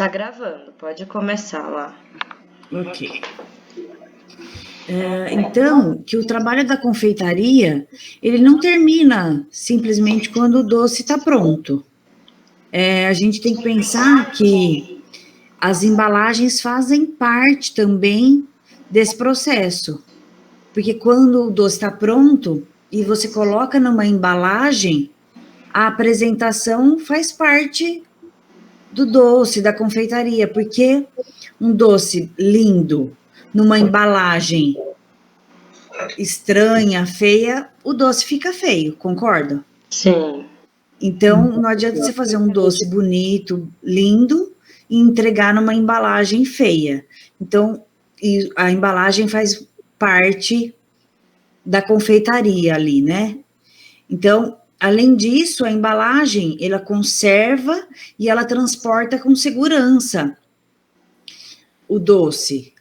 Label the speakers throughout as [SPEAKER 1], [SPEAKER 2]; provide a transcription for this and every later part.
[SPEAKER 1] Tá gravando, pode começar lá.
[SPEAKER 2] Ok. Então, que o trabalho da confeitaria, ele não termina simplesmente quando o doce está pronto. A gente tem que pensar que as embalagens fazem parte também desse processo. Porque quando o doce está pronto e você coloca numa embalagem, a apresentação faz parte do doce, da confeitaria, porque um doce lindo numa embalagem estranha, feia, o doce fica feio, concorda?
[SPEAKER 1] Sim.
[SPEAKER 2] Então, não adianta você fazer um doce bonito, lindo, e entregar numa embalagem feia. Então, a embalagem faz parte da confeitaria ali, né? Então, além disso, a embalagem, ela conserva e ela transporta com segurança o doce.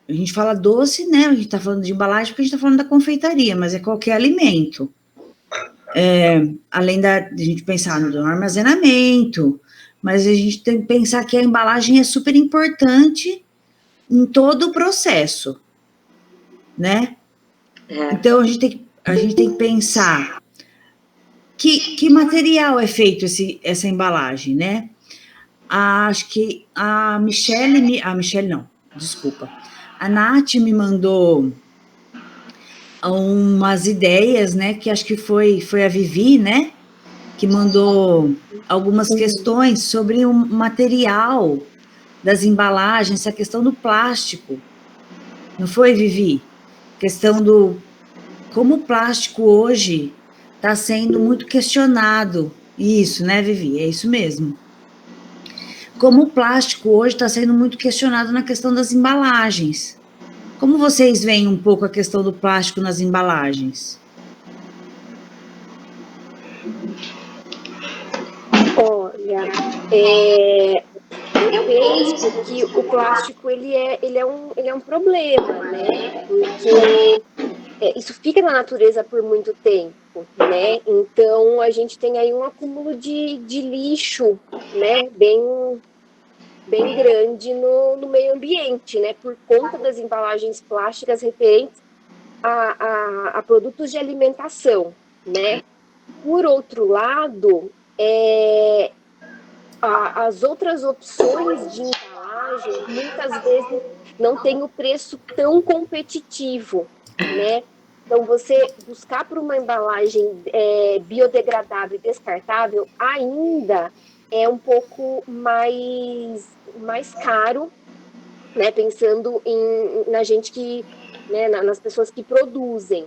[SPEAKER 2] A gente fala doce, né? A gente está falando de embalagem porque a gente está falando da confeitaria, mas é qualquer alimento. Além de a gente pensar no armazenamento, mas a gente tem que pensar que a embalagem é super importante em todo o processo, né? Então a gente tem que pensar que material é feito essa embalagem, né? Acho que a Michelle não, desculpa. A Nath me mandou umas ideias, né? Que acho que foi a Vivi, né? Que mandou algumas questões sobre o material das embalagens, essa questão do plástico. Não foi, Vivi? Questão do como o plástico hoje está sendo muito questionado. Isso, né, Vivi? É isso mesmo. Como o plástico hoje está sendo muito questionado na questão das embalagens. Como vocês veem um pouco a questão do plástico nas embalagens?
[SPEAKER 3] Olha, eu penso que o plástico ele é um problema, né? Porque isso fica na natureza por muito tempo, né? Então a gente tem aí um acúmulo de lixo, né? Bem grande no meio ambiente, né? Por conta das embalagens plásticas referentes a produtos de alimentação, né? Por outro lado, as outras opções de embalagem muitas vezes não têm o preço tão competitivo, né? Então, você buscar por uma embalagem biodegradável e descartável ainda é um pouco mais caro, né? Pensando na gente que, né, nas pessoas que produzem.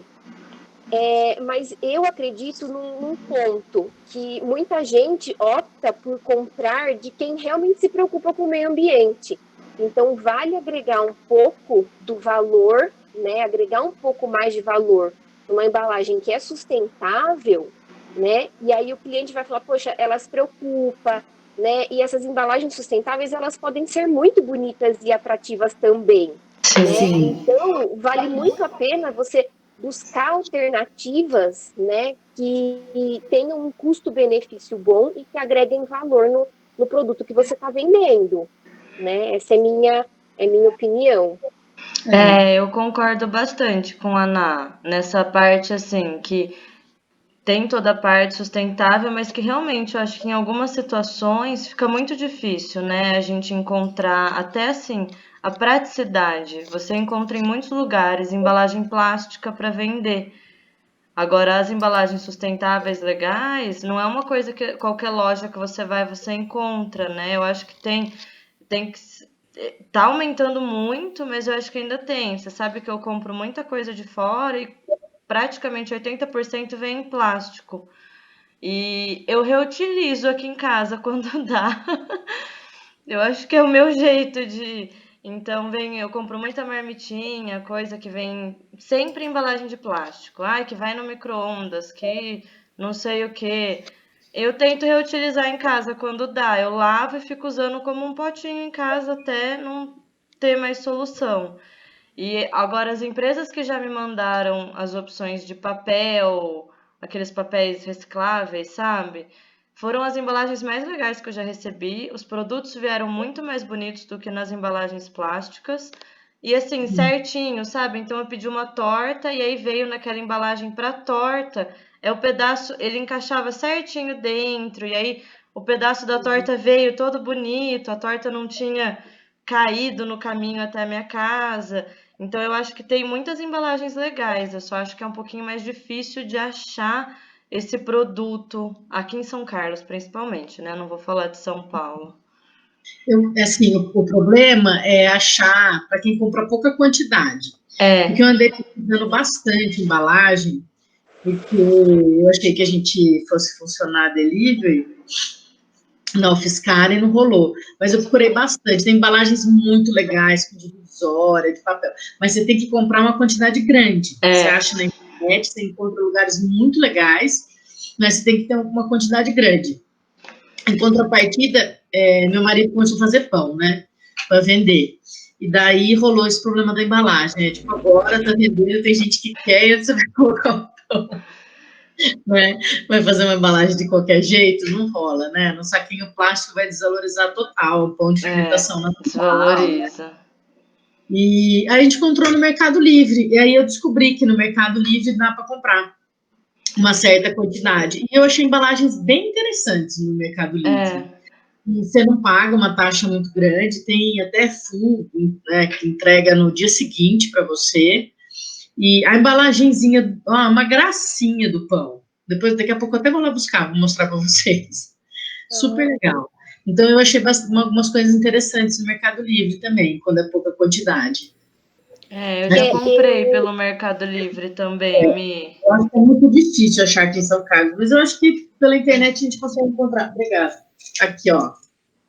[SPEAKER 3] Mas eu acredito num ponto que muita gente opta por comprar de quem realmente se preocupa com o meio ambiente. Então, vale agregar um pouco do valor, né? Agregar um pouco mais de valor numa embalagem que é sustentável, né? E aí o cliente vai falar, poxa, ela se preocupa, né? E essas embalagens sustentáveis, elas podem ser muito bonitas e atrativas também, né?
[SPEAKER 2] Sim.
[SPEAKER 3] Então, vale muito a pena você buscar alternativas, né, que tenham um custo-benefício bom e que agreguem valor no produto que você está vendendo, né? Essa é minha opinião.
[SPEAKER 1] Eu concordo bastante com a Ana nessa parte assim, que tem toda a parte sustentável, mas que realmente eu acho que em algumas situações fica muito difícil, né? A gente encontrar até assim a praticidade. Você encontra em muitos lugares embalagem plástica para vender. Agora, as embalagens sustentáveis legais não é uma coisa que qualquer loja que você vai você encontra, né? Eu acho que tem que tá aumentando muito, mas eu acho que ainda tem. Você sabe que eu compro muita coisa de fora e praticamente 80% vem em plástico. E eu reutilizo aqui em casa quando dá. Eu acho que é o meu jeito de. Então, eu compro muita marmitinha, coisa que vem sempre em embalagem de plástico. Ai, que vai no micro-ondas, que não sei o que. Eu tento reutilizar em casa quando dá. Eu lavo e fico usando como um potinho em casa até não ter mais solução. E agora as empresas que já me mandaram as opções de papel, aqueles papéis recicláveis, sabe? Foram as embalagens mais legais que eu já recebi. Os produtos vieram muito mais bonitos do que nas embalagens plásticas. E assim, certinho, sabe? Então eu pedi uma torta e aí veio naquela embalagem para torta. É o pedaço, ele encaixava certinho dentro. E aí o pedaço da torta veio todo bonito. A torta não tinha caído no caminho até a minha casa. Então eu acho que tem muitas embalagens legais. Eu só acho que é um pouquinho mais difícil de achar esse produto aqui em São Carlos, principalmente, né? Não vou falar de São Paulo.
[SPEAKER 4] Assim, o problema é achar para quem compra pouca quantidade. Porque eu andei pesquisando bastante embalagem, porque eu achei que a gente fosse funcionar delivery na Ofiscar e não rolou. Mas eu procurei bastante. Tem embalagens muito legais, com divisória, de papel. Mas você tem que comprar uma quantidade grande. Você acha na internet, você encontra lugares muito legais, mas você tem que ter uma quantidade grande. Em contrapartida, meu marido começou a fazer pão, né? Para vender. E daí rolou esse problema da embalagem. Né? Tipo, agora tá vendendo, tem gente que quer, e você vai colocar o pão. Né? Vai fazer uma embalagem de qualquer jeito? Não rola, né? No saquinho plástico vai desvalorizar total o pão de fermentação natural.
[SPEAKER 1] Desvaloriza.
[SPEAKER 4] E aí a gente encontrou no Mercado Livre. E aí eu descobri que no Mercado Livre dá para comprar uma certa quantidade. E eu achei embalagens bem interessantes no Mercado Livre. E você não paga uma taxa muito grande, tem até full, né, que entrega no dia seguinte para você. E a embalagenzinha, uma gracinha do pão. Depois, daqui a pouco, eu até vou lá buscar, vou mostrar para vocês. Super legal. Então, eu achei algumas coisas interessantes no Mercado Livre também, quando é pouca quantidade.
[SPEAKER 1] Eu já comprei pelo Mercado Livre também, Mi.
[SPEAKER 4] Eu acho que é muito difícil achar aqui em São Carlos, mas eu acho que pela internet a gente consegue encontrar. Obrigada. Aqui, ó.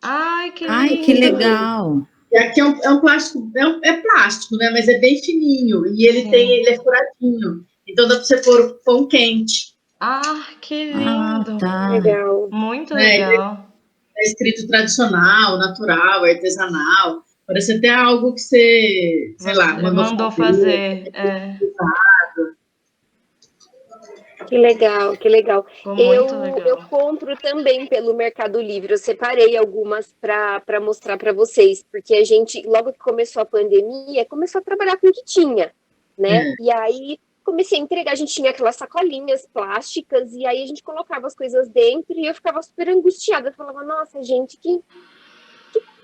[SPEAKER 1] Ai, que lindo!
[SPEAKER 2] Ai, que legal!
[SPEAKER 4] E aqui é um plástico, é plástico, né? Mas é bem fininho. E ele é furadinho. Então dá para você pôr pão quente.
[SPEAKER 1] Ah, que lindo!
[SPEAKER 2] Tá.
[SPEAKER 3] Legal.
[SPEAKER 1] Muito legal.
[SPEAKER 4] É escrito tradicional, natural, artesanal. Parece até algo que você, sei lá,
[SPEAKER 1] mandou fazer.
[SPEAKER 3] Que legal, que legal.
[SPEAKER 1] Ficou muito legal.
[SPEAKER 3] Eu compro também pelo Mercado Livre. Eu separei algumas para mostrar para vocês, porque a gente, logo que começou a pandemia, começou a trabalhar com o que tinha, né? E aí comecei a entregar, a gente tinha aquelas sacolinhas plásticas, e aí a gente colocava as coisas dentro, e eu ficava super angustiada. Eu falava, nossa, gente, que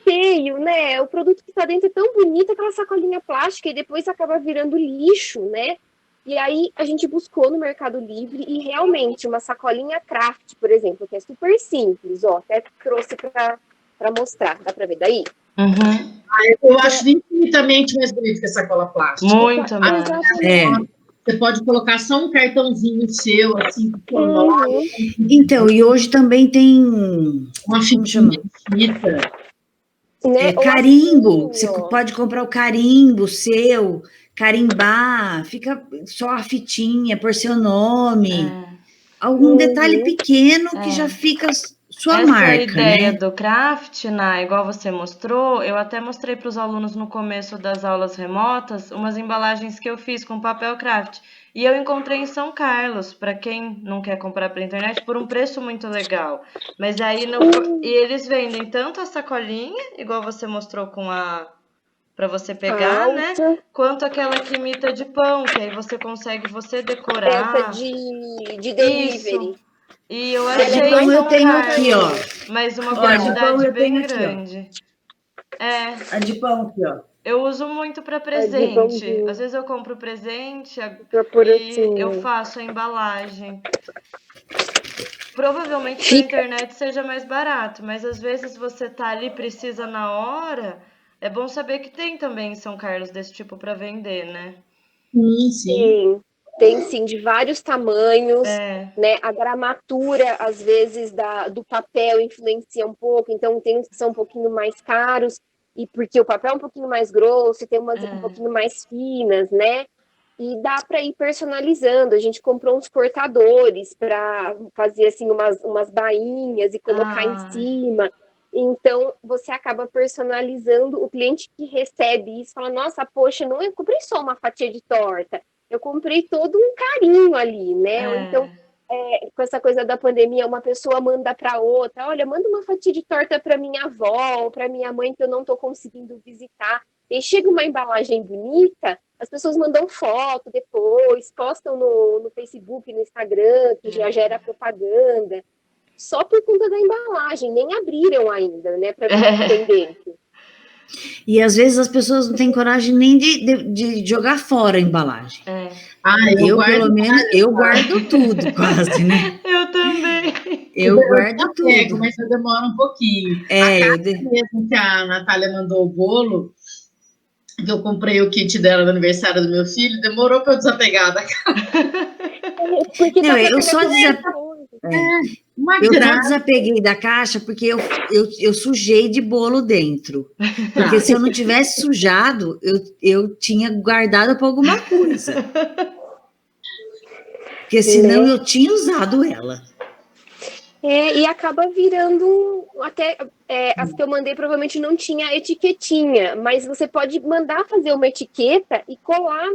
[SPEAKER 3] feio, né? O produto que está dentro é tão bonito, aquela sacolinha plástica, e depois acaba virando lixo, né? E aí a gente buscou no Mercado Livre e realmente uma sacolinha craft, por exemplo, que é super simples, ó, até trouxe para mostrar, dá para ver daí?
[SPEAKER 1] Uhum.
[SPEAKER 4] Eu acho infinitamente mais bonito que a sacola plástica.
[SPEAKER 1] Muito mais.
[SPEAKER 4] Você pode colocar só um cartãozinho seu, assim, com o nome.
[SPEAKER 2] Então, e hoje também tem
[SPEAKER 4] uma fitinha.
[SPEAKER 3] Né?
[SPEAKER 2] Carimbo, você pode comprar o carimbo seu, carimbar, fica só a fitinha por seu nome, algum detalhe pequeno que já fica sua marca, né? Essa
[SPEAKER 1] ideia do craft, igual você mostrou, eu até mostrei para os alunos no começo das aulas remotas umas embalagens que eu fiz com papel craft. E eu encontrei em São Carlos, para quem não quer comprar pela internet, por um preço muito legal. Mas aí e eles vendem tanto a sacolinha, igual você mostrou com para você pegar, né? Quanto aquela que imita de pão, que aí você consegue decorar.
[SPEAKER 3] Essa de delivery.
[SPEAKER 1] Isso. E eu achei
[SPEAKER 2] de pão eu tenho aqui, ó.
[SPEAKER 1] Mas uma quantidade bem grande.
[SPEAKER 2] Aqui, a de pão aqui, ó.
[SPEAKER 1] Eu uso muito para presente. Às vezes eu compro presente e eu faço a embalagem. Provavelmente na internet seja mais barato, mas às vezes você tá ali precisa na hora. É bom saber que tem também em São Carlos desse tipo para vender, né?
[SPEAKER 3] Sim. Tem sim, de vários tamanhos, né? A gramatura, às vezes, do papel influencia um pouco, então tem uns que são um pouquinho mais caros, e porque o papel é um pouquinho mais grosso, e tem umas um pouquinho mais finas, né? E dá para ir personalizando. A gente comprou uns cortadores para fazer assim umas bainhas e colocar em cima. Então, você acaba personalizando. O cliente que recebe isso fala, nossa, poxa, não, eu comprei só uma fatia de torta. Eu comprei todo um carinho ali, né? Então, com essa coisa da pandemia, uma pessoa manda para outra, olha, manda uma fatia de torta para minha avó, para minha mãe que eu não estou conseguindo visitar. E chega uma embalagem bonita, as pessoas mandam foto depois, postam no Facebook, no Instagram, que já gera propaganda, só por conta da embalagem, nem abriram ainda, né, para ver o que tem dentro.
[SPEAKER 2] E às vezes as pessoas não têm coragem nem de jogar fora a embalagem. Eu pelo menos, eu guardo tudo quase, né?
[SPEAKER 1] Eu também.
[SPEAKER 2] Eu guardo tudo.
[SPEAKER 4] Mas eu demoro um pouquinho. Mesmo que a Natália mandou o bolo, que eu comprei o kit dela no aniversário do meu filho, demorou para eu desapegar da caixa.
[SPEAKER 2] Porque não, eu só desapeguei da caixa porque eu sujei de bolo dentro. Porque se eu não tivesse sujado, eu tinha guardado para alguma coisa. Porque senão eu tinha usado ela.
[SPEAKER 3] E acaba virando até as que eu mandei provavelmente não tinha etiquetinha, mas você pode mandar fazer uma etiqueta e colar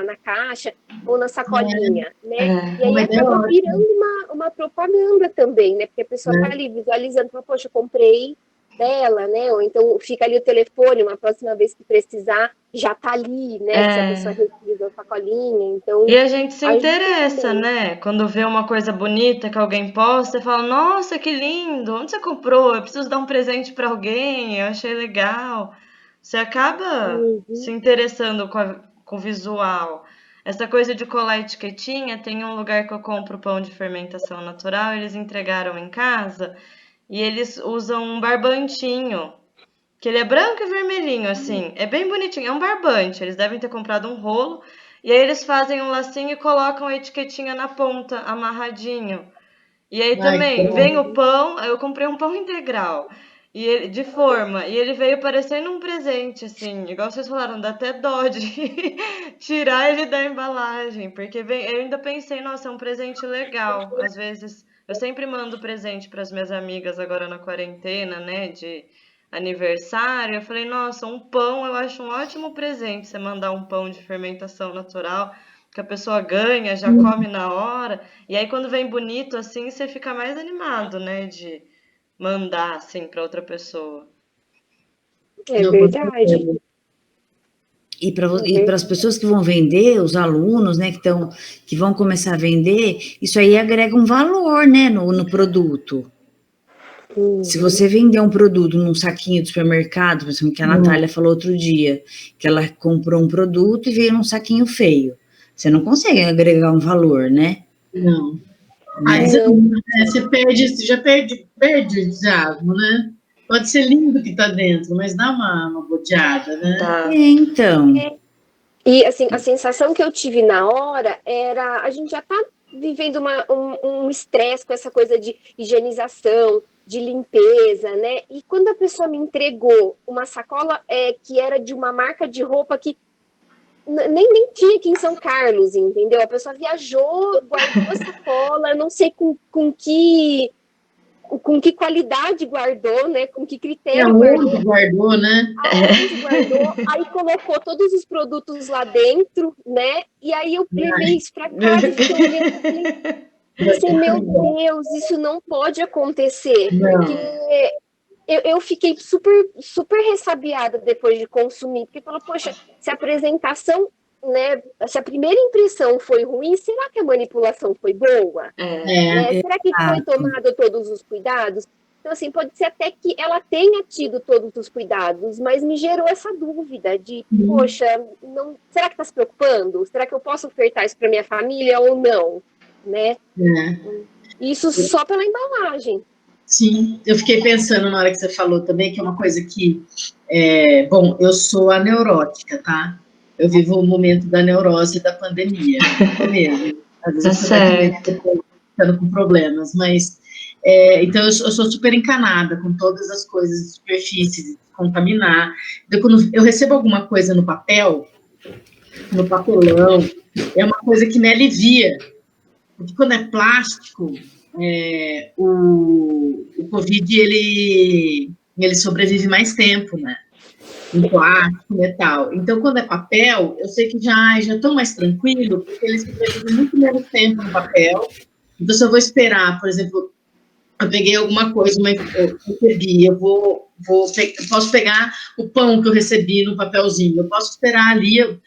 [SPEAKER 3] na caixa ou na sacolinha, né? E aí acaba virando uma propaganda também, né? Porque a pessoa tá ali visualizando, fala, poxa, eu comprei dela, né? Ou então fica ali o telefone, uma próxima vez que precisar, já tá ali, né? Se a pessoa reutiliza a sacolinha, então...
[SPEAKER 1] E a gente se interessa, né? Quando vê uma coisa bonita que alguém posta, você fala, nossa, que lindo, onde você comprou? Eu preciso dar um presente para alguém, eu achei legal. Você acaba se interessando com o visual. Essa coisa de colar etiquetinha, tem um lugar que eu compro pão de fermentação natural, eles entregaram em casa... E eles usam um barbantinho, que ele é branco e vermelhinho, assim. É bem bonitinho, é um barbante. Eles devem ter comprado um rolo. E aí eles fazem um lacinho e colocam a etiquetinha na ponta, amarradinho. E aí também vem o pão, eu comprei um pão integral. E ele, de forma, e ele veio parecendo um presente, assim, igual vocês falaram, dá até dó de tirar ele da embalagem, porque eu ainda pensei, nossa, é um presente legal, às vezes... Eu sempre mando presente para as minhas amigas agora na quarentena, né, de aniversário. Eu falei, nossa, um pão eu acho um ótimo presente, você mandar um pão de fermentação natural, que a pessoa ganha, já come na hora. E aí quando vem bonito assim, você fica mais animado, né, de mandar assim para outra pessoa.
[SPEAKER 3] É verdade.
[SPEAKER 2] E para as pessoas que vão vender, os alunos, né, que vão começar a vender, isso aí agrega um valor, né, no produto. Se você vender um produto num saquinho de supermercado, por exemplo, que a Natália falou outro dia, que ela comprou um produto e veio num saquinho feio. Você não consegue agregar um valor, né?
[SPEAKER 4] Não. Você já perde o entusiasmo, né? Pode ser lindo que está dentro, mas dá uma bodeada, né?
[SPEAKER 2] Tá. Então.
[SPEAKER 3] E, assim, a sensação que eu tive na hora era... A gente já está vivendo um estresse com essa coisa de higienização, de limpeza, né? E quando a pessoa me entregou uma sacola que era de uma marca de roupa que nem tinha aqui em São Carlos, entendeu? A pessoa viajou, guardou a sacola, não sei com que qualidade guardou, né? Com que critério
[SPEAKER 4] guardou, né?
[SPEAKER 3] Aonde guardou, aí colocou todos os produtos lá dentro, né? E aí eu levei isso para casa e fiquei olhando e pensei, meu Deus, isso não pode acontecer, porque eu fiquei super ressabiada depois de consumir, porque falou, poxa, se a apresentação, né, se a primeira impressão foi ruim, será que a manipulação foi boa? Será que foi tomado todos os cuidados? Então, assim, pode ser até que ela tenha tido todos os cuidados, mas me gerou essa dúvida de, poxa, será que está se preocupando? Será que eu posso ofertar isso para minha família ou não? Né? Isso só pela embalagem.
[SPEAKER 4] Sim, eu fiquei pensando na hora que você falou também, que é uma coisa que... bom, eu sou a neurótica, tá? Eu vivo o momento da neurose da pandemia, mesmo. Às vezes eu estou ficando com problemas, mas... então, eu sou super encanada com todas as coisas de superfície, de contaminar. Então, quando eu recebo alguma coisa no papel, no papelão, é uma coisa que me alivia. Porque quando é plástico, o Covid, ele sobrevive mais tempo, né? Em plástico, metal. Então, quando é papel, eu sei que já estou mais tranquilo, porque eles sobrevivem muito menos tempo no papel. Então, se eu vou esperar, por exemplo, eu peguei alguma coisa, eu recebi, posso pegar o pão que eu recebi no papelzinho, eu posso esperar ali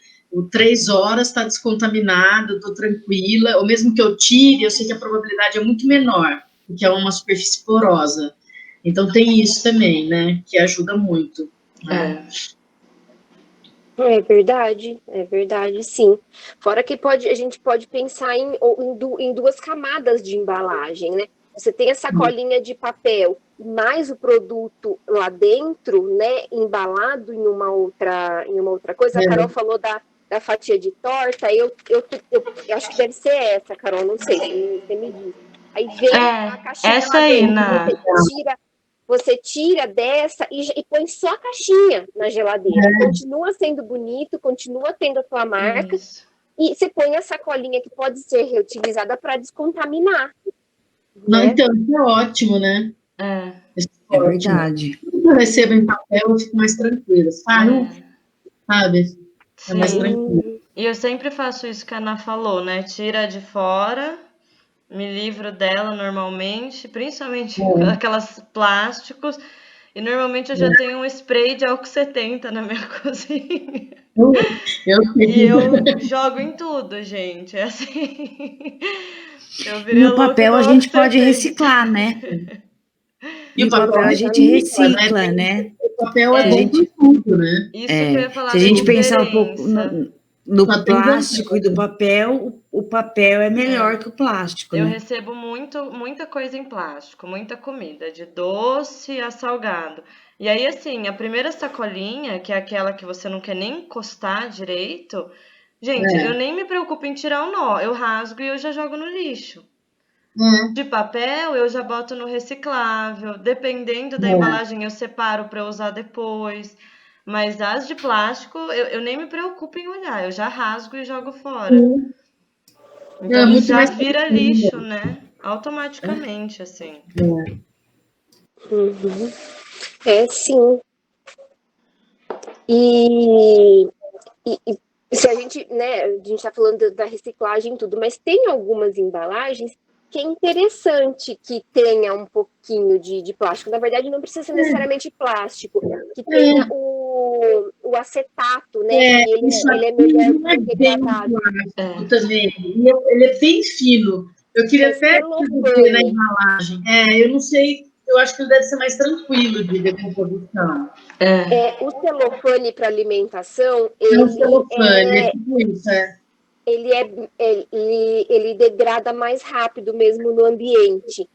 [SPEAKER 4] 3 horas, está descontaminado, estou tranquila, ou mesmo que eu tire, eu sei que a probabilidade é muito menor, porque é uma superfície porosa. Então, tem isso também, né, que ajuda muito. Né?
[SPEAKER 3] É verdade, sim. Fora que a gente pode pensar em 2 camadas de embalagem, né? Você tem a sacolinha de papel, mais o produto lá dentro, né, embalado em uma outra coisa. A Carol falou da fatia de torta, eu acho que deve ser essa, Carol, não sei, você me diz. Aí vem a caixinha
[SPEAKER 1] essa
[SPEAKER 3] lá
[SPEAKER 1] aí,
[SPEAKER 3] dentro, você tira dessa e põe só a caixinha na geladeira. Continua sendo bonito, continua tendo a tua marca. Isso. E você põe a sacolinha que pode ser reutilizada para descontaminar.
[SPEAKER 4] Não,
[SPEAKER 3] né?
[SPEAKER 4] Então, isso é ótimo, né?
[SPEAKER 2] É verdade.
[SPEAKER 4] Quando eu recebo em papel, eu fico mais tranquila. Sabe? É mais tranquilo.
[SPEAKER 1] E eu sempre faço isso que a Ana falou, né? Tira de fora, me livro dela normalmente, principalmente aquelas plásticos. E normalmente eu já tenho um spray de álcool 70 na minha cozinha. E eu jogo em tudo, gente. É assim.
[SPEAKER 2] E o papel a gente pode reciclar, né? E o papel a gente recicla, né?
[SPEAKER 4] O papel é bom por tudo, né?
[SPEAKER 1] Isso que eu ia falar.
[SPEAKER 2] Se a gente pensar um pouco no plástico e do papel, o papel é melhor que o plástico,
[SPEAKER 1] Eu
[SPEAKER 2] né?
[SPEAKER 1] recebo muita coisa em plástico, muita comida, de doce a salgado. E aí, assim, a primeira sacolinha, que é aquela que você não quer nem encostar direito, gente, eu nem me preocupo em tirar o nó. Eu rasgo e eu já jogo no lixo. De papel, eu já boto no reciclável. Dependendo da embalagem, eu separo para usar depois. Mas as de plástico, eu nem me preocupo em olhar. Eu já rasgo e jogo fora. Então já vira lixo, né? Automaticamente, assim.
[SPEAKER 3] Sim. E se a gente, né, a gente tá falando da reciclagem e tudo, mas tem algumas embalagens que é interessante que tenha um pouquinho de plástico. Na verdade, não precisa ser necessariamente plástico, que tenha o acetato, né? Que ele é melhor degradado.
[SPEAKER 4] Também. Ele é bem fino. Eu queria até ver na embalagem. Eu não sei, eu acho que ele deve ser mais tranquilo de decomposição.
[SPEAKER 3] O celofane para alimentação, ele degrada mais rápido mesmo no ambiente.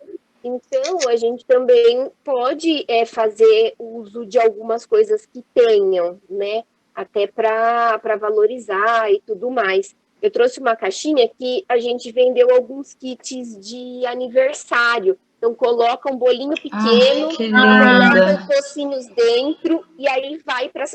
[SPEAKER 3] Então, a gente também pode fazer uso de algumas coisas que tenham, né? Até para valorizar e tudo mais. Eu trouxe uma caixinha que a gente vendeu alguns kits de aniversário. Então, coloca um bolinho pequeno, coloca os docinhos dentro, e aí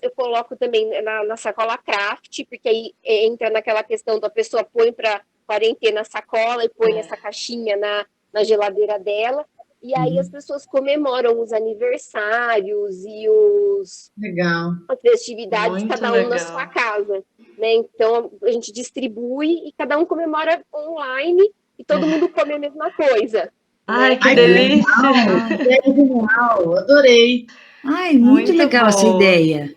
[SPEAKER 3] eu coloco também na sacola craft, porque aí entra naquela questão da pessoa põe para quarentena a sacola e põe essa caixinha na geladeira dela, e aí as pessoas comemoram os aniversários e as festividades, cada um na sua casa, né? Então a gente distribui e cada um comemora online e todo mundo come a mesma coisa.
[SPEAKER 1] Ai, que delícia!
[SPEAKER 4] Genial, adorei.
[SPEAKER 2] Ai, muito legal essa ideia.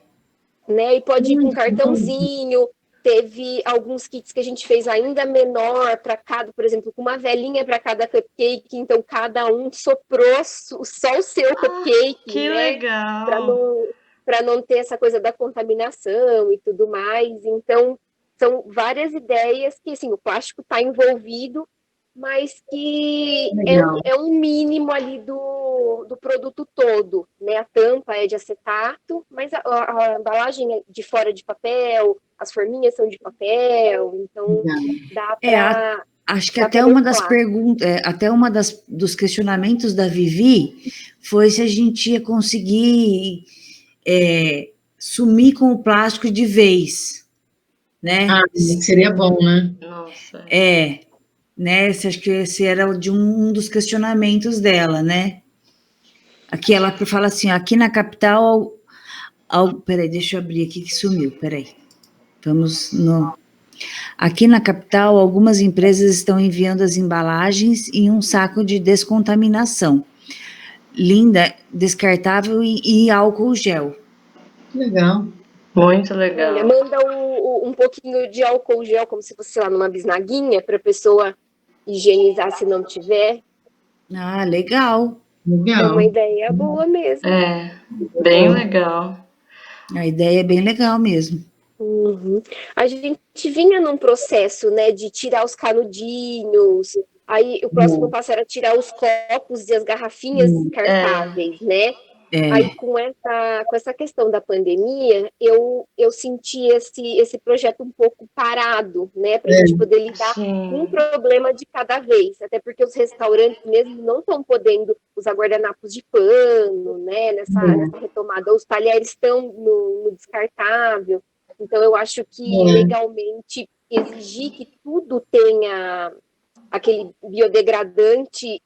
[SPEAKER 3] Né? E pode ir com cartãozinho. Teve alguns kits que a gente fez ainda menor para cada, por exemplo, com uma velinha para cada cupcake, então cada um soprou só o seu cupcake,
[SPEAKER 1] que
[SPEAKER 3] né?
[SPEAKER 1] Legal!
[SPEAKER 3] Para não ter essa coisa da contaminação e tudo mais. Então, são várias ideias que, assim, o plástico está envolvido, mas que é um mínimo ali do produto todo, né? A tampa é de acetato, mas a embalagem é de fora de papel, as forminhas são de papel, então dá para...
[SPEAKER 2] Acho que até uma das perguntas, até uma dos questionamentos da Vivi foi se a gente ia conseguir sumir com o plástico de vez, né?
[SPEAKER 4] Seria bom, né?
[SPEAKER 1] Nossa.
[SPEAKER 2] Né? Acho que esse era de um dos questionamentos dela, né? Aqui ela fala assim, aqui na capital, peraí, deixa eu abrir aqui que sumiu, peraí. Vamos no... Aqui na capital, algumas empresas estão enviando as embalagens em um saco de descontaminação. Linda, descartável e álcool gel.
[SPEAKER 4] Legal.
[SPEAKER 1] Muito legal.
[SPEAKER 3] Olha, manda um pouquinho de álcool gel, como se fosse lá numa bisnaguinha, para a pessoa higienizar se não tiver.
[SPEAKER 2] Ah, legal.
[SPEAKER 3] É uma ideia boa mesmo.
[SPEAKER 1] É, bem legal.
[SPEAKER 2] A ideia é bem legal mesmo.
[SPEAKER 3] Uhum. A gente vinha num processo, né, de tirar os canudinhos, aí o próximo passo era tirar os copos e as garrafinhas descartáveis, né? Aí com essa questão da pandemia, eu senti esse projeto um pouco parado, né, para a gente poder lidar com um problema de cada vez, até porque os restaurantes mesmo não estão podendo usar guardanapos de pano, né, nessa retomada, os talheres estão no descartável. Então, eu acho que legalmente exigir que tudo tenha aquele biodegradante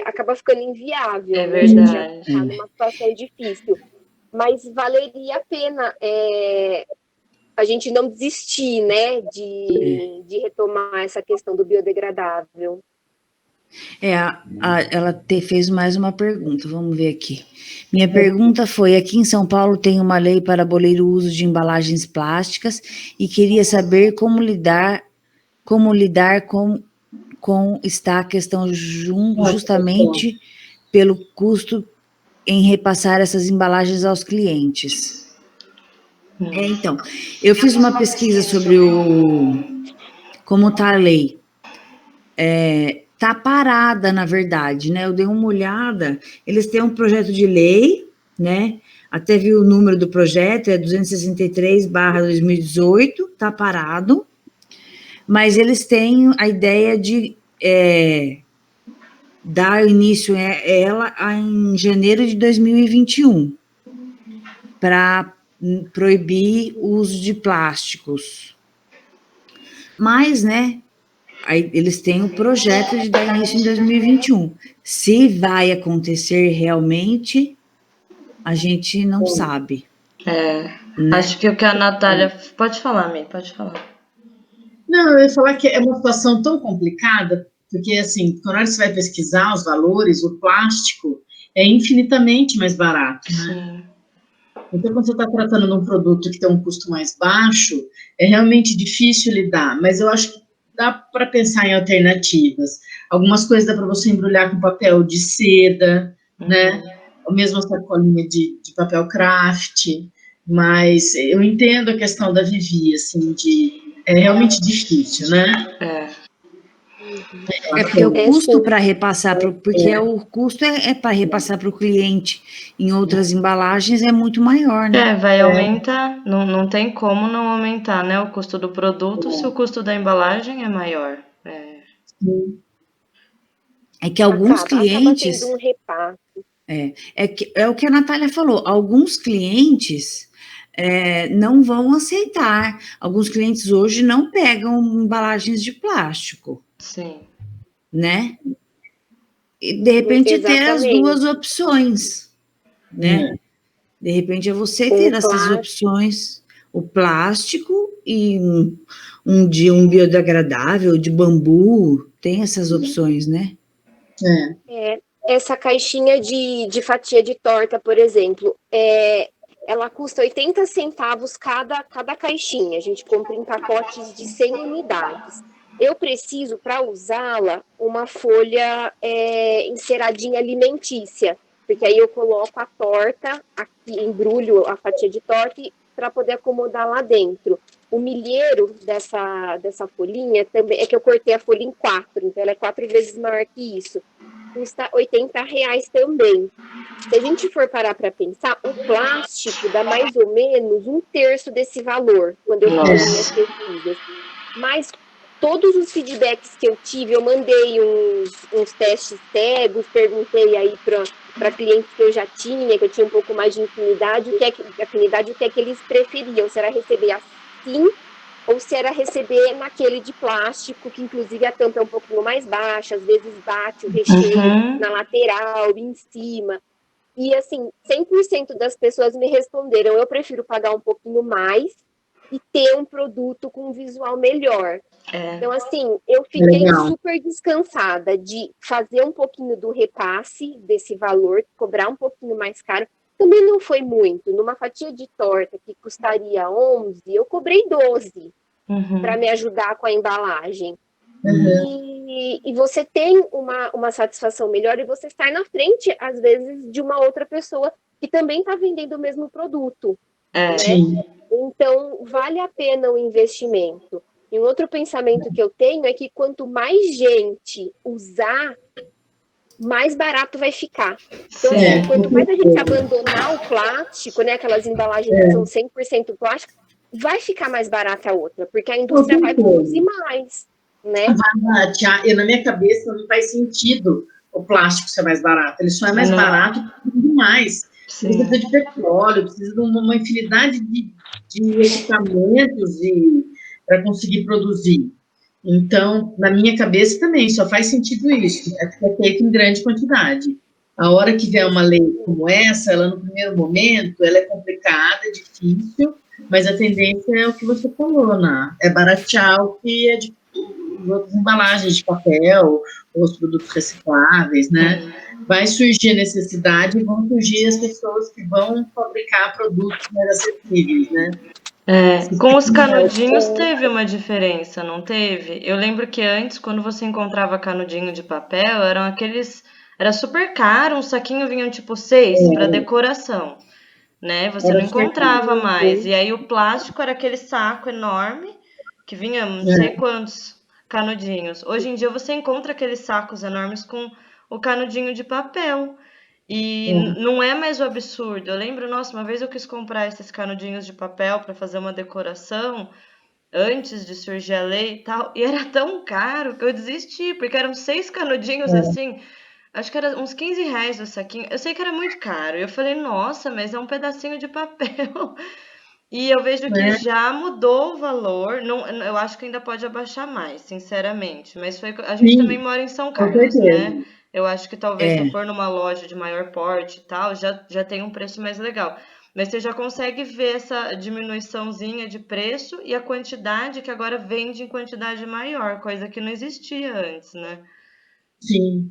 [SPEAKER 3] acaba ficando inviável.
[SPEAKER 1] É
[SPEAKER 3] né? A gente já
[SPEAKER 1] verdade.
[SPEAKER 3] está numa situação difícil. Mas valeria a pena a gente não desistir, né, de retomar essa questão do biodegradável.
[SPEAKER 2] Ela fez mais uma pergunta, vamos ver aqui. Minha pergunta foi: aqui em São Paulo tem uma lei para abolir o uso de embalagens plásticas e queria saber como lidar com está a questão justamente pelo custo em repassar essas embalagens aos clientes. Então, eu fiz uma pesquisa sobre como está a lei. Tá parada, na verdade, né? Eu dei uma olhada, eles têm um projeto de lei, né? Até vi o número do projeto, é 263/2018, tá parado, mas eles têm a ideia de dar início a ela em janeiro de 2021, para proibir o uso de plásticos. Mas, né, aí eles têm o projeto de dar início em 2021. Se vai acontecer realmente, a gente não sabe.
[SPEAKER 1] Né? Acho que o que a Natália... Pode falar, Mi, pode falar.
[SPEAKER 4] Não, eu ia falar que é uma situação tão complicada, porque, assim, quando você vai pesquisar os valores, o plástico é infinitamente mais barato, né? Então, quando você está tratando de um produto que tem um custo mais baixo, é realmente difícil lidar, mas eu acho que dá para pensar em alternativas. Algumas coisas dá para você embrulhar com papel de seda, né? Ou mesmo a sacolinha de papel craft, mas eu entendo a questão da Vivi, assim, é realmente difícil, né?
[SPEAKER 2] Porque o custo para repassar, o custo para repassar para o cliente em outras embalagens é muito maior, né?
[SPEAKER 1] Vai aumentar, não tem como não aumentar, né? O custo do produto se o custo da embalagem é maior.
[SPEAKER 2] É que alguns clientes...
[SPEAKER 3] Acaba tendo um repasse.
[SPEAKER 2] É o que a Natália falou, alguns clientes não vão aceitar. Alguns clientes hoje não pegam embalagens de plástico.
[SPEAKER 1] Sim.
[SPEAKER 2] Né? E, de repente, ter as duas opções, né? De repente, é você ter essas opções, o plástico e um biodegradável, de bambu, tem essas opções, né?
[SPEAKER 3] Essa caixinha de fatia de torta, por exemplo, ela custa 80 centavos cada caixinha. A gente compra em pacotes de 100 unidades. Eu preciso, para usá-la, uma folha enceradinha alimentícia, porque aí eu coloco a torta, aqui, embrulho a fatia de torta para poder acomodar lá dentro. O milheiro dessa folhinha também é que eu cortei a folha em 4, então ela é 4 vezes maior que isso. Custa R$80 também. Se a gente for parar para pensar, o plástico dá mais ou menos 1/3 desse valor, quando eu fiz as minhas pesquisas. Mas todos os feedbacks que eu tive, eu mandei uns testes cegos, perguntei aí para clientes que eu já tinha, que eu tinha um pouco mais de afinidade, o que é que eles preferiam, se era receber assim ou se era receber naquele de plástico, que inclusive a tampa é um pouquinho mais baixa, às vezes bate o recheio na lateral, em cima. E assim, 100% das pessoas me responderam, eu prefiro pagar um pouquinho mais e ter um produto com um visual melhor. Então, assim, eu fiquei super descansada de fazer um pouquinho do repasse desse valor, cobrar um pouquinho mais caro. Também não foi muito. Numa fatia de torta que custaria 11, eu cobrei 12 para me ajudar com a embalagem. E você tem uma satisfação melhor e você sai na frente, às vezes, de uma outra pessoa que também está vendendo o mesmo produto. Né? Então, vale a pena o investimento. E um outro pensamento que eu tenho é que quanto mais gente usar, mais barato vai ficar. Então, assim, quanto mais a gente abandonar o plástico, né, aquelas embalagens que são 100% plástico, vai ficar mais barata a outra, porque a indústria vai produzir mais, né?
[SPEAKER 4] Na minha cabeça não faz sentido o plástico ser mais barato. Ele só é mais barato demais. Precisa de petróleo, precisa de uma infinidade de equipamentos para conseguir produzir. Então, na minha cabeça também, só faz sentido isso, é porque é feito em grande quantidade. A hora que vier uma lei como essa, ela no primeiro momento, ela é complicada, é difícil, mas a tendência é o que você falou, né? É baratear o que é de outras embalagens de papel, os produtos recicláveis, né? Vai surgir a necessidade e vão surgir as pessoas que vão fabricar produtos mais acessíveis, né?
[SPEAKER 1] Com os canudinhos teve uma diferença, não teve? Eu lembro que antes, quando você encontrava canudinho de papel, eram aqueles... Era super caro, um saquinho vinha tipo 6 para decoração, né? Você não encontrava mais. E aí o plástico era aquele saco enorme, que vinha não sei quantos canudinhos. Hoje em dia você encontra aqueles sacos enormes com o canudinho de papel. E não é mais o absurdo. Eu lembro, nossa, uma vez eu quis comprar esses canudinhos de papel para fazer uma decoração antes de surgir a lei e tal, e era tão caro que eu desisti, porque eram 6 canudinhos assim, acho que era uns 15 reais o saquinho. Eu sei que era muito caro. Eu falei, nossa, mas é um pedacinho de papel. E eu vejo que já mudou o valor. Não, eu acho que ainda pode abaixar mais, sinceramente. Mas a gente também mora em São Carlos, né? Eu acho que talvez se eu for numa loja de maior porte e tal, já tem um preço mais legal. Mas você já consegue ver essa diminuiçãozinha de preço e a quantidade que agora vende em quantidade maior, coisa que não existia antes, né?
[SPEAKER 4] Sim.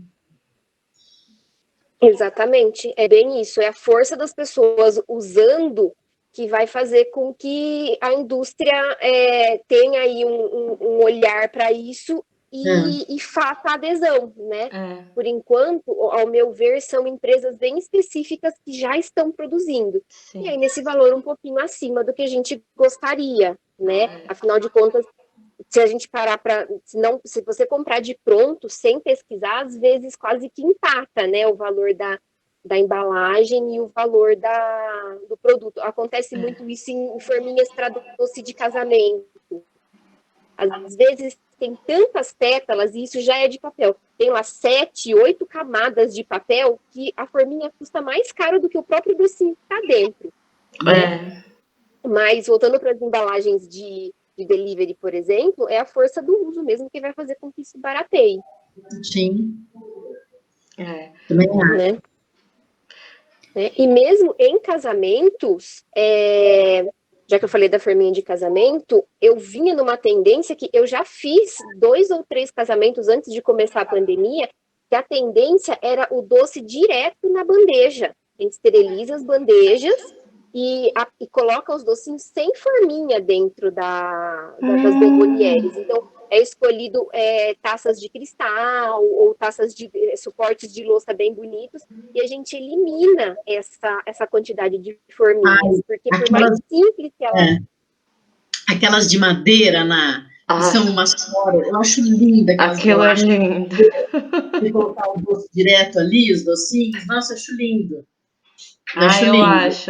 [SPEAKER 3] Exatamente, é bem isso. É a força das pessoas usando que vai fazer com que a indústria tenha aí um olhar para isso e faça adesão, né? Por enquanto, ao meu ver, são empresas bem específicas que já estão produzindo. E aí, nesse valor um pouquinho acima do que a gente gostaria, né? Afinal de contas, se a gente parar para... Se você comprar de pronto, sem pesquisar, às vezes quase que empata, né? O valor da embalagem e o valor do produto. Acontece muito isso em forminhas para doce de casamento. Às vezes tem tantas pétalas e isso já é de papel. Tem lá 7, 8 camadas de papel que a forminha custa mais caro do que o próprio docinho que está dentro. Né? Mas, voltando para as embalagens de delivery, por exemplo, é a força do uso mesmo que vai fazer com que isso barateie.
[SPEAKER 4] Sim. Também acho.
[SPEAKER 3] Né? E mesmo em casamentos, já que eu falei da forminha de casamento, eu vinha numa tendência que eu já fiz 2 ou 3 casamentos antes de começar a pandemia, que a tendência era o doce direto na bandeja. A gente esteriliza as bandejas e coloca os docinhos sem forminha dentro das bombonières. Então, é escolhido taças de cristal ou taças de suportes de louça bem bonitos e a gente elimina essa quantidade de forminhas, porque por mais simples que ela...
[SPEAKER 4] Aquelas de madeira, que são umas foras, eu acho linda aquelas
[SPEAKER 1] bolachas. Aquilo é lindo.
[SPEAKER 4] De colocar o doce direto ali, os docinhos, nossa, eu acho lindo.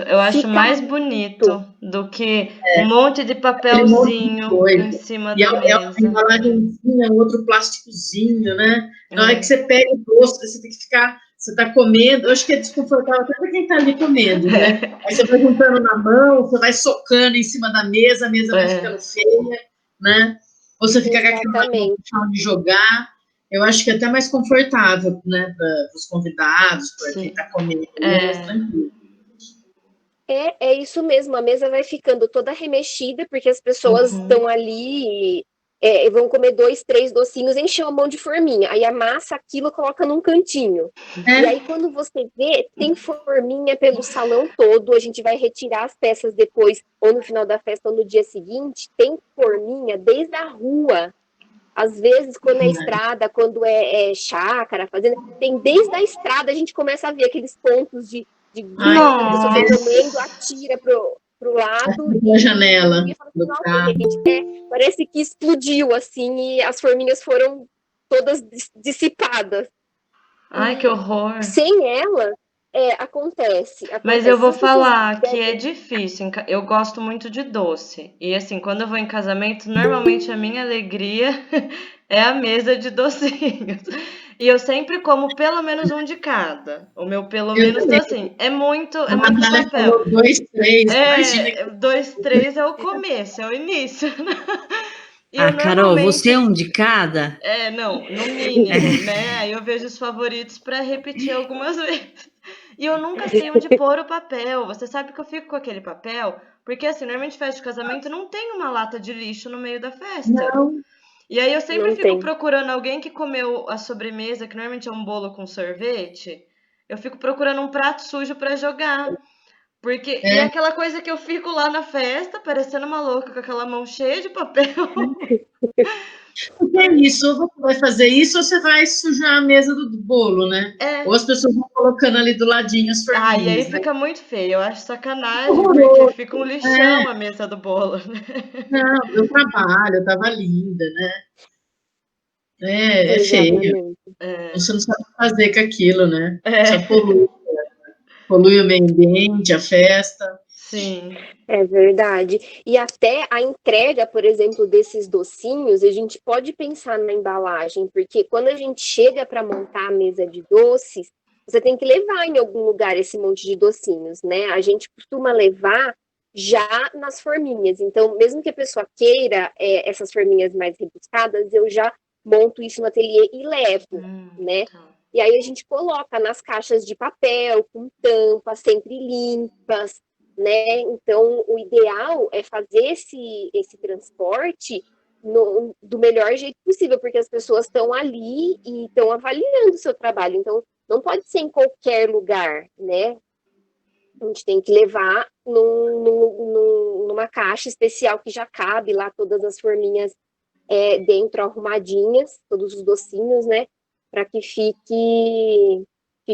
[SPEAKER 1] Eu acho mais bonito do que um monte de papelzinho em cima da mesa.
[SPEAKER 4] E a embalagenzinha, outro plásticozinho, né? Na hora que você pega o doce, você tem que ficar... Você tá comendo, eu acho que é desconfortável até para quem tá ali comendo, né? Aí você vai juntando na mão, você vai socando em cima da mesa, a mesa vai ficando feia, né? Ou você fica com aquela mão de jogar. Eu acho que é até mais confortável, né? Para os convidados, para quem tá comendo. É mais tranquilo.
[SPEAKER 3] É isso mesmo, a mesa vai ficando toda remexida, porque as pessoas estão ali, vão comer 2, 3 docinhos, enchem a mão de forminha, aí amassa aquilo, coloca num cantinho. E aí, quando você vê, tem forminha pelo salão todo, a gente vai retirar as peças depois, ou no final da festa, ou no dia seguinte, tem forminha desde a rua. Às vezes, quando é estrada, quando é chácara, fazenda, tem desde a estrada, a gente começa a ver aqueles pontos de a pessoa vai comendo, atira pro lado
[SPEAKER 4] na janela
[SPEAKER 3] e fala assim, nossa, gente, parece que explodiu, assim, e as forminhas foram todas dissipadas.
[SPEAKER 1] Ai, que horror.
[SPEAKER 3] Sem ela, acontece.
[SPEAKER 1] Mas eu vou falar que é difícil. Eu gosto muito de doce. E assim, quando eu vou em casamento, normalmente a minha alegria é a mesa de docinhos. E eu sempre como pelo menos um de cada. O meu pelo menos docinho. É muito papel.
[SPEAKER 4] 2, 3, imagina.
[SPEAKER 1] 2, 3 é o começo, é o início.
[SPEAKER 2] E Carol, você é um de cada?
[SPEAKER 1] Não, no mínimo, né? Aí eu vejo os favoritos para repetir algumas vezes. E eu nunca sei onde pôr o papel. Você sabe que eu fico com aquele papel? Porque assim, normalmente festa de casamento não tem uma lata de lixo no meio da festa.
[SPEAKER 4] Não.
[SPEAKER 1] E aí eu sempre fico procurando alguém que comeu a sobremesa, que normalmente é um bolo com sorvete. Eu fico procurando um prato sujo para jogar. Porque e é aquela coisa que eu fico lá na festa, parecendo uma louca, com aquela mão cheia de papel.
[SPEAKER 4] Porque é isso, ou você vai fazer isso, ou você vai sujar a mesa do bolo, né? Ou as pessoas vão colocando ali do ladinho as forminhas.
[SPEAKER 1] E aí fica muito feio, eu acho sacanagem, porque fica um lixão a mesa do bolo, né?
[SPEAKER 4] Não, meu trabalho, tava linda, né? É feio. Você não sabe o que fazer com aquilo, né? Só polui o meio ambiente, a festa.
[SPEAKER 1] Sim.
[SPEAKER 3] É verdade. E até a entrega, por exemplo, desses docinhos, a gente pode pensar na embalagem, porque quando a gente chega para montar a mesa de doces, você tem que levar em algum lugar esse monte de docinhos, né? A gente costuma levar já nas forminhas. Então, mesmo que a pessoa queira essas forminhas mais rebuscadas, eu já monto isso no ateliê e levo, né?
[SPEAKER 1] Tá.
[SPEAKER 3] E aí a gente coloca nas caixas de papel, com tampas, sempre limpas, né? Então, o ideal é fazer esse transporte do melhor jeito possível, porque as pessoas estão ali e estão avaliando o seu trabalho. Então, não pode ser em qualquer lugar, né? A gente tem que levar numa caixa especial que já cabe lá todas as forminhas dentro arrumadinhas, todos os docinhos, né? Para que fique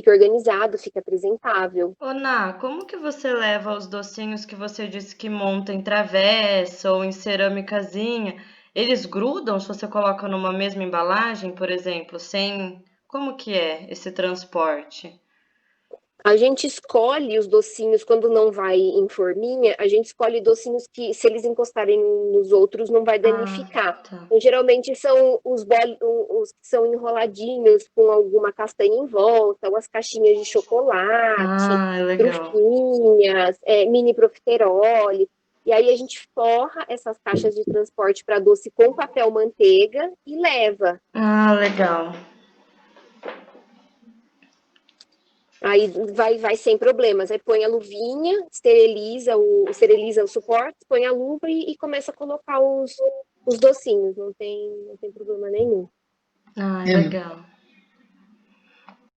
[SPEAKER 3] organizado, fique apresentável.
[SPEAKER 1] Ô, Ná, como que você leva os docinhos que você disse que monta em travessa ou em cerâmicazinha? Eles grudam se você coloca numa mesma embalagem, por exemplo, sem... Como que é esse transporte?
[SPEAKER 3] A gente escolhe os docinhos quando não vai em forminha, a gente escolhe docinhos que, se eles encostarem nos outros, não vai danificar.
[SPEAKER 1] Tá.
[SPEAKER 3] Então, geralmente são os que são enroladinhos com alguma castanha em volta, ou as caixinhas de chocolate,
[SPEAKER 1] legal.
[SPEAKER 3] trufinhas, mini profiterole. E aí a gente forra essas caixas de transporte para doce com papel manteiga e leva.
[SPEAKER 1] Legal.
[SPEAKER 3] Aí vai sem problemas. Aí põe a luvinha, esteriliza o suporte, põe a luva e começa a colocar os docinhos. Não tem problema nenhum.
[SPEAKER 1] Legal.